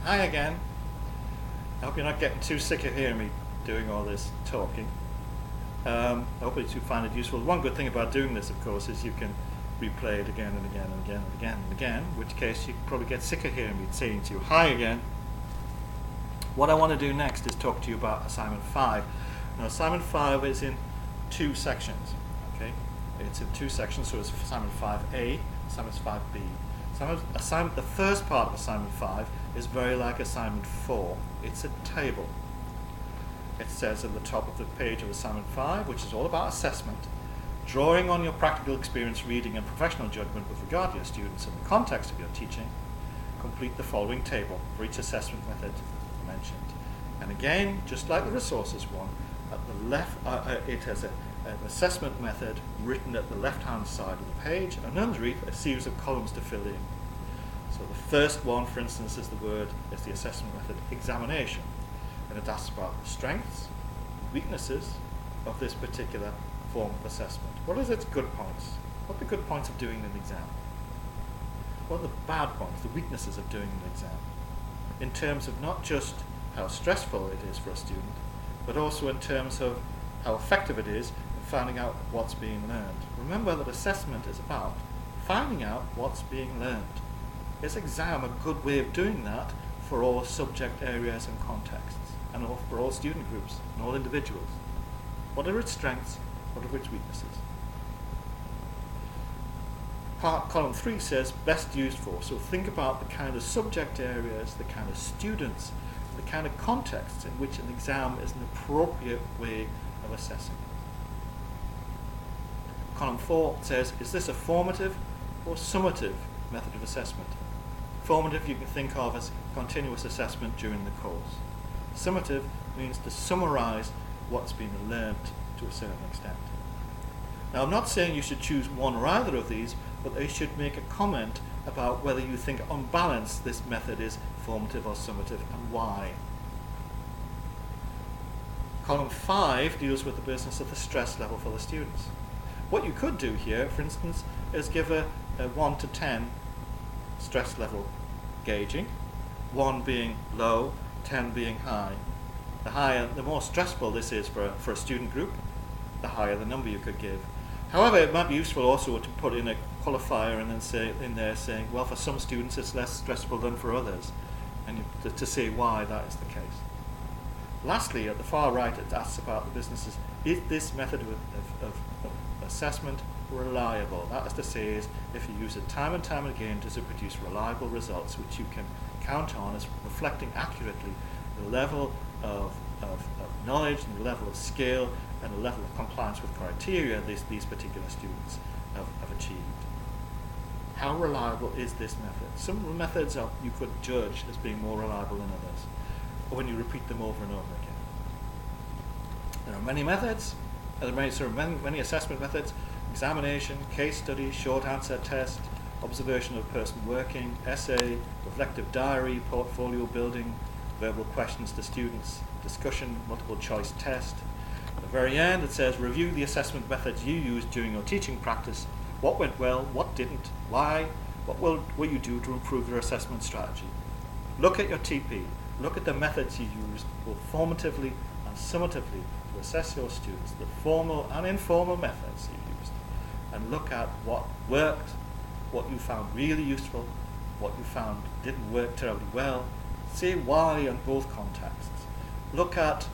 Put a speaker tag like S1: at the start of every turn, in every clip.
S1: Hi again. I hope you're not getting too sick of hearing me doing all this talking. I hope you find it useful. One good thing about doing this, of course, is you can replay it again and again and again and again and again, in which case you probably get sick of hearing me saying to you, hi again. What I want to do next is talk to you about Assignment 5. Now, Assignment 5 is in two sections. Okay, it's in two sections, so it's Assignment 5a, Assignment 5b. The first part of Assignment 5 is very like Assignment 4. It's a table. It says at the top of the page of Assignment 5, which is all about assessment, drawing on your practical experience, reading, and professional judgment with regard to your students in the context of your teaching, complete the following table for each assessment method mentioned. And again, just like the resources one, at the left, it has an assessment method written at the left-hand side of the page, and underneath a series of columns to fill in. So the first one, for instance, is the assessment method examination, and it asks about the strengths, weaknesses of this particular form of assessment. What is its good points? What are the good points of doing an exam? What are the bad points, the weaknesses of doing an exam? In terms of not just how stressful it is for a student, but also in terms of how effective it is in finding out what's being learned. Remember that assessment is about finding out what's being learned. Is exam a good way of doing that for all subject areas and contexts, and for all student groups and all individuals? What are its strengths? What are its weaknesses? Column 3 says best used for. So think about the kind of subject areas, the kind of students, the kind of contexts in which an exam is an appropriate way of assessing. Column 4 says, is this a formative or summative method of assessment? Formative you can think of as continuous assessment during the course. Summative means to summarize what's been learned to a certain extent. Now, I'm not saying you should choose one or either of these, but they should make a comment about whether you think on balance this method is formative or summative and why. Column 5 deals with the business of the stress level for the students. What you could do here, for instance, is give a 1 to 10 stress level gauging, 1 being low, 10 being high. The more stressful this is for a student group, the higher the number you could give. However, it might be useful also to put in a qualifier and then say in there saying, well, for some students it's less stressful than for others, and to say why that is the case. Lastly, at the far right, it asks about the businesses. Is this method of assessment reliable? That is to say, is if you use it time and time again, does it produce reliable results which you can count on as reflecting accurately the level of knowledge and the level of skill and the level of compliance with criteria these particular students have achieved. How reliable is this method? Some methods you could judge as being more reliable than others, or when you repeat them over and over again. There are many methods, many assessment methods: examination, case study, short answer test, observation of a person working, essay, reflective diary, portfolio building, verbal questions to students, discussion, multiple choice test. At the very end it says, review the assessment methods you used during your teaching practice. What went well, what didn't, why, what will you do to improve your assessment strategy? Look at your TP, look at the methods you used, both formatively and summatively, to assess your students, the formal and informal methods you used, and look at what worked, what you found really useful, what you found didn't work terribly well. Say why in both contexts. Look at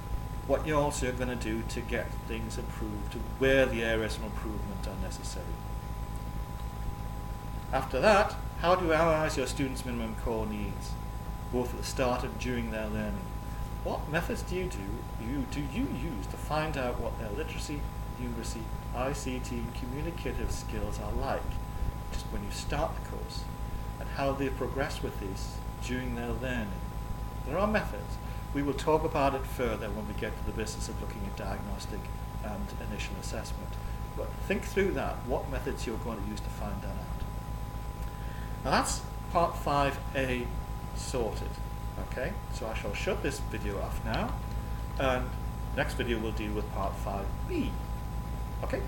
S1: what you're also going to do to get things improved, to where the areas of improvement are necessary. After that, how do you analyze your students' minimum core needs, both at the start and during their learning? What methods do you use to find out what their literacy, numeracy, ICT, and communicative skills are like just when you start the course, and how they progress with these during their learning? There are methods. We will talk about it further when we get to the business of looking at diagnostic and initial assessment. But think through that, what methods you're going to use to find that out. Now that's part 5A sorted. Okay, so I shall shut this video off now, and next video will deal with part 5B. Okay?